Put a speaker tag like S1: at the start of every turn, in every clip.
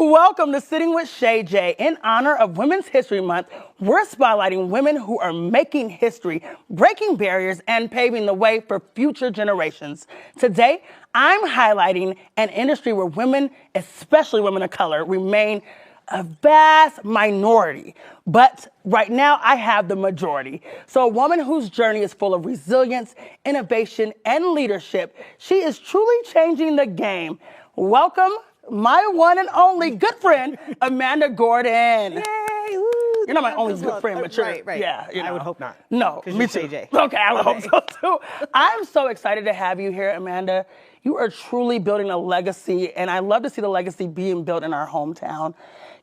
S1: Welcome to Sitting with Shay J. In honor of Women's History Month, we're spotlighting women who are making history, breaking barriers, and paving the way for future generations. Today, I'm highlighting an industry where women, especially women of color, remain a vast minority. But right now, I have the majority. So a woman whose journey is full of resilience, innovation, and leadership. She is truly changing the game. Welcome, my one and only good friend, Amanda Gordon.
S2: Yay!
S1: You're not my only good friend, but you're,
S2: right.
S1: Yeah, you know.
S2: I would hope not.
S1: No,
S2: because
S1: me
S2: you're
S1: too.
S2: Shay J.
S1: Okay, I would hope so too. I'm so excited to have you here, Amanda. You are truly building a legacy, and I love to see the legacy being built in our hometown.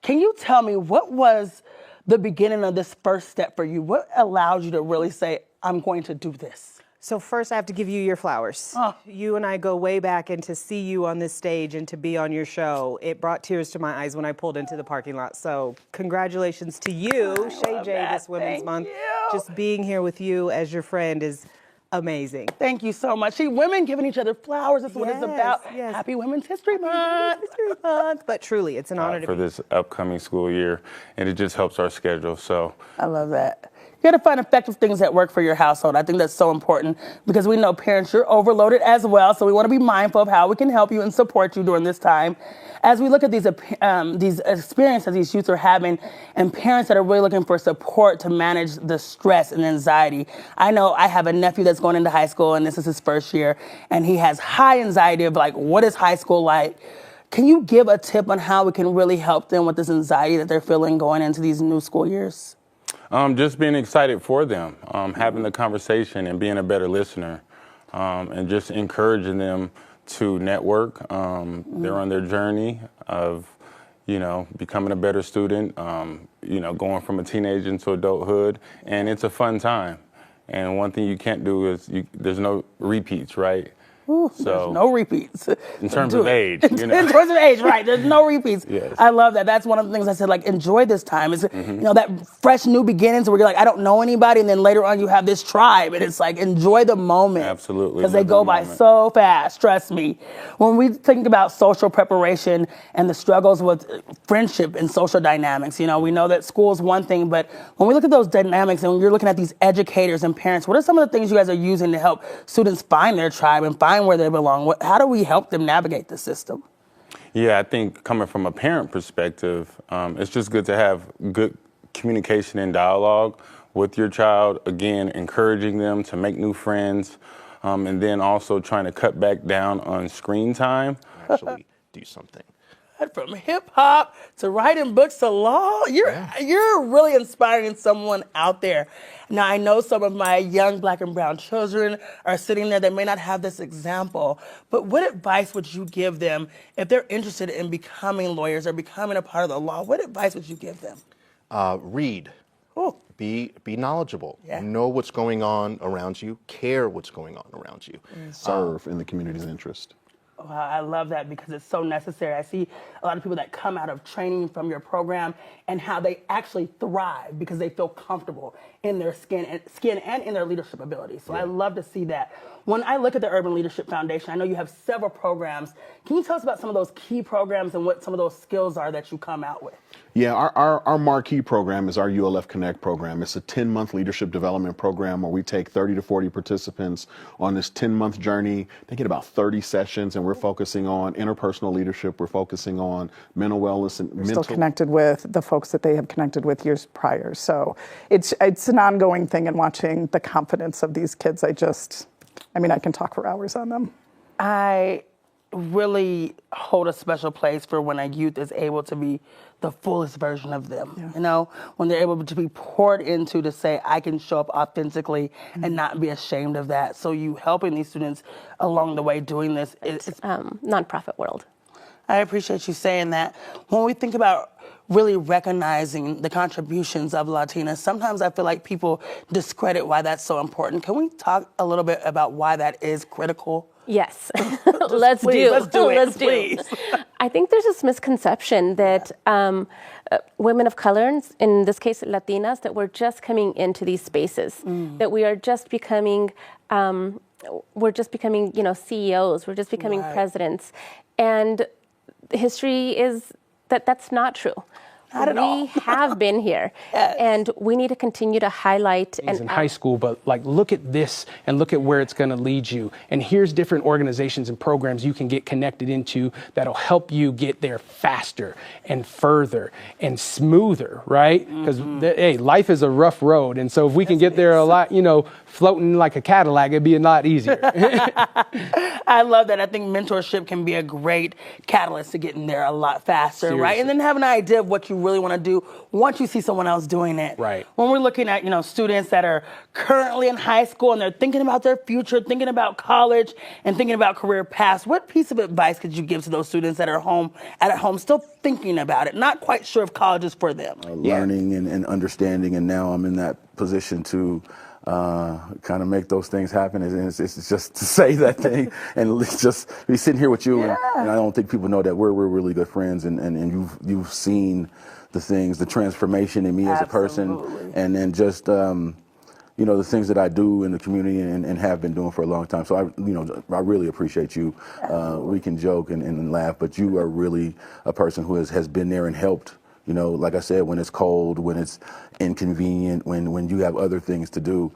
S1: Can you tell me what was the beginning of this first step for you? What allowed you to really say, I'm going to do this?
S2: So first I have to give you your flowers.
S1: Oh.
S2: You and I go way back, and to see you on this stage and to be on your show, it brought tears to my eyes when I pulled into the parking lot. So congratulations to you, Shay J, this Women's Month. Just being here with you as your friend is amazing.
S1: Thank you so much. See, women giving each other flowers, that's what it's about.
S2: Yes.
S1: Happy Women's History Month.
S2: History Month. But truly, it's an honor to
S3: for
S2: be
S3: this upcoming school year, and it just helps our schedule. So
S1: I love that. You got to find effective things that work for your household. I think that's so important because we know parents, you're overloaded as well. So we want to be mindful of how we can help you and support you during this time. As we look at these experiences these youth are having, and parents that are really looking for support to manage the stress and anxiety. I know I have a nephew that's going into high school, and this is his first year, and he has high anxiety of like, what is high school like? Can you give a tip on how we can really help them with this anxiety that they're feeling going into these new school years?
S3: just being excited for them, having the conversation and being a better listener, and just encouraging them to network. They're on their journey of, becoming a better student, going from a teenager into adulthood, and it's a fun time. And one thing you can't do is there's no repeats, right?
S1: Ooh, there's no repeats.
S3: In terms of age,
S1: In terms of age, right. There's no repeats.
S3: Yes.
S1: I love that. That's one of the things I said, like, enjoy this time. It's, that fresh new beginnings where you're like, I don't know anybody. And then later on you have this tribe. And it's like, enjoy the moment.
S3: Absolutely.
S1: Because they go by so fast, trust me. When we think about social preparation and the struggles with friendship and social dynamics, we know that school is one thing. But when we look at those dynamics and when you're looking at these educators and parents, what are some of the things you guys are using to help students find their tribe and find where they belong? How do we help them navigate the system?
S3: Yeah, I think coming from a parent perspective, it's just good to have good communication and dialogue with your child. Again, encouraging them to make new friends, and then also trying to cut back down on screen time.
S4: Actually do something.
S1: From hip hop to writing books to law, you're really inspiring someone out there. Now, I know some of my young Black and brown children are sitting there that may not have this example, but what advice would you give them if they're interested in becoming lawyers or becoming a part of the law? What advice would you give them?
S4: Read.
S1: Oh.
S4: Be knowledgeable.
S1: Yeah.
S4: Know what's going on around you. Care what's going on around you.
S5: Serve in the community's interest.
S1: Wow, I love that because it's so necessary. I see a lot of people that come out of training from your program and how they actually thrive because they feel comfortable in their skin and in their leadership abilities. So I love to see that. When I look at the Urban Leadership Foundation, I know you have several programs. Can you tell us about some of those key programs and what some of those skills are that you come out with?
S5: Yeah, our marquee program is our ULF Connect program. It's a 10-month leadership development program where we take 30 to 40 participants on this 10-month journey. They get about 30 sessions, and we're focusing on interpersonal leadership. We're focusing on mental wellness and mental.
S6: Still connected with the folks that they have connected with years prior. So it's an ongoing thing, and watching the confidence of these kids, I can talk for hours on them.
S1: I really hold a special place for when a youth is able to be the fullest version of them. When they're able to be poured into to say, I can show up authentically and not be ashamed of that. So you helping these students along the way doing this. It's
S7: nonprofit world.
S1: I appreciate you saying that. When we think about really recognizing the contributions of Latinas, sometimes I feel like people discredit why that's so important. Can we talk a little bit about why that is critical?
S7: Yes, let's do
S1: it.
S7: I think there's this misconception that women of color, in this case Latinas, that we're just coming into these spaces, that we are just becoming, CEOs, we're just becoming presidents, and history is that's not true.
S1: Not at all.
S7: We have been here, and we need to continue to highlight.
S8: And in high school, but like, look at this and look at where it's going to lead you. And here's different organizations and programs you can get connected into that'll help you get there faster and further and smoother, right? Because hey, life is a rough road, and so if we can get there a lot, floating like a Cadillac, it'd be a lot easier.
S1: I love that. I think mentorship can be a great catalyst to getting there a lot faster,
S8: Seriously.
S1: right? And then have an idea of what you really want to do once you see someone else doing it.
S8: Right.
S1: When we're looking at, students that are currently in high school and they're thinking about their future, thinking about college, and thinking about career paths, what piece of advice could you give to those students that are at home still thinking about it, not quite sure if college is for them?
S9: Learning and understanding, and now I'm in that position to kind of make those things happen. And it's just to say that thing and just be sitting here with you. And I don't think people know that we're really good friends, and you've seen the things, the transformation in me as a person, and then just the things that I do in the community and have been doing for a long time. So I really appreciate you. We can joke and laugh, but you are really a person who has been there and helped. Like I said, when it's cold, when it's inconvenient, when you have other things to do,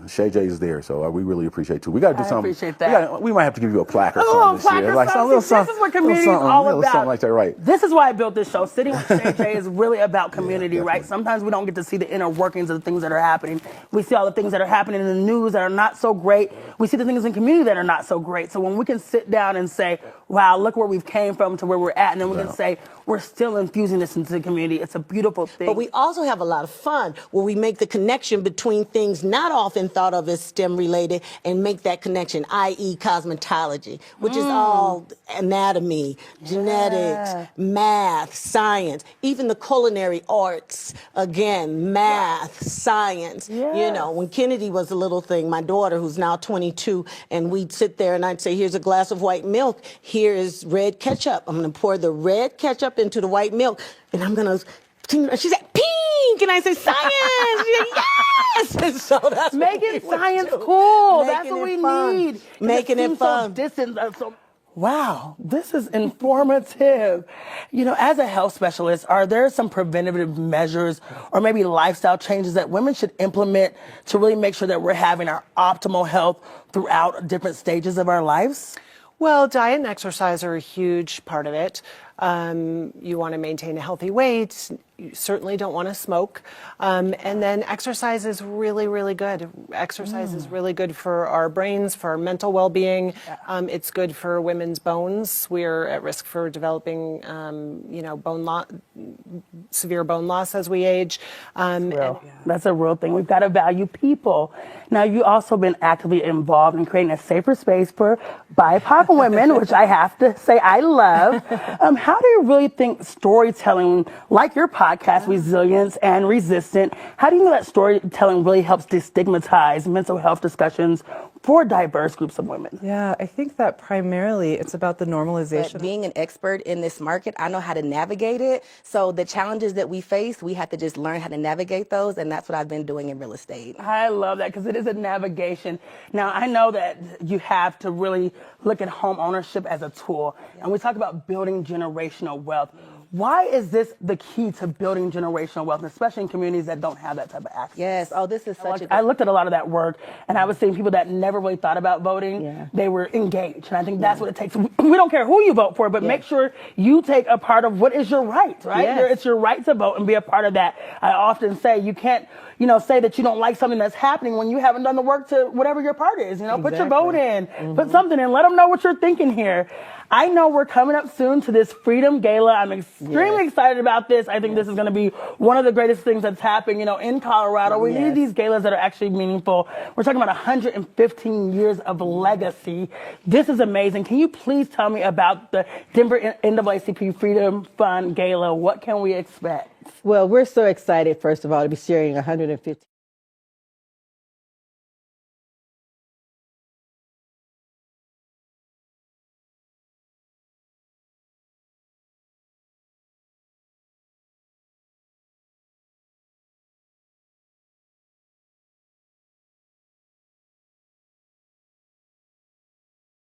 S9: Shay J is there. So we really appreciate too. We got to do something.
S1: Appreciate that.
S9: We might have to give you a plaque or
S1: A
S9: something
S1: little
S9: this
S1: plaque
S9: year.
S1: or
S9: Like
S1: something. This is what community is all about.
S9: Something like that, right?
S1: This is why I built this show. Sitting with Shay J is really about community, right? Sometimes we don't get to see the inner workings of the things that are happening. We see all the things that are happening in the news that are not so great. We see the things in community that are not so great. So when we can sit down and say, wow, look where we've came from to where we're at, and then we can say, we're still infusing this into the community. It's a beautiful thing.
S10: But we also have a lot of fun where we make the connection between things not often thought of as STEM related and make that connection, i.e. cosmetology, which is all anatomy, genetics, math, science, even the culinary arts, again, math, science. When Kennedy was a little thing, my daughter, who's now 22, and we'd sit there and I'd say, here's a glass of white milk. Here is red ketchup. I'm going to pour the red ketchup into the white milk, and I'm going to, she said, pink, and I said, science. She said, yes. And so that's
S1: making science cool. That's what we
S10: fun.
S1: need.
S10: Making it fun.
S1: So distant, wow, this is informative. As a health specialist, are there some preventative measures or maybe lifestyle changes that women should implement to really make sure that we're having our optimal health throughout different stages of our lives?
S2: Well, diet and exercise are a huge part of it. You want to maintain a healthy weight. You certainly don't want to smoke. And then exercise is really, really good. Exercise is really good for our brains, for our mental well-being. It's good for women's bones. We're at risk for developing, severe bone loss as we age.
S1: That's a real thing. We've got to value people. Now, you've also been actively involved in creating a safer space for BIPOC women, which I have to say I love. How do you really think storytelling, like your podcast, Resilience and Resistant, how do you know that storytelling really helps destigmatize mental health discussions for diverse groups of women?
S11: Yeah, I think that primarily it's about the normalization.
S12: But being an expert in this market, I know how to navigate it. So the challenges that we face, we have to just learn how to navigate those, and that's what I've been doing in real estate.
S1: I love that because it is a navigation. Now, I know that you have to really look at home ownership as a tool, and we talk about building generational wealth. Why is this the key to building generational wealth, especially in communities that don't have that type of access?
S12: Yes. Oh, this is such a good...
S1: I looked at a lot of that work, and I was seeing people that never really thought about voting. They were engaged, and I think that's what it takes. We don't care who you vote for, but make sure you take a part of what is your right, right? It's your right to vote and be a part of that. I often say you can't, say that you don't like something that's happening when you haven't done the work to whatever your part is. Put your vote in, put something in, let them know what you're thinking here. I know we're coming up soon to this Freedom Gala. I'm extremely excited about this. I think this is going to be one of the greatest things that's happened, in Colorado. We need these galas that are actually meaningful. We're talking about 115 years of legacy. This is amazing. Can you please tell me about the Denver NAACP Freedom Fund Gala? What can we expect?
S13: Well, we're so excited, first of all, to be sharing 115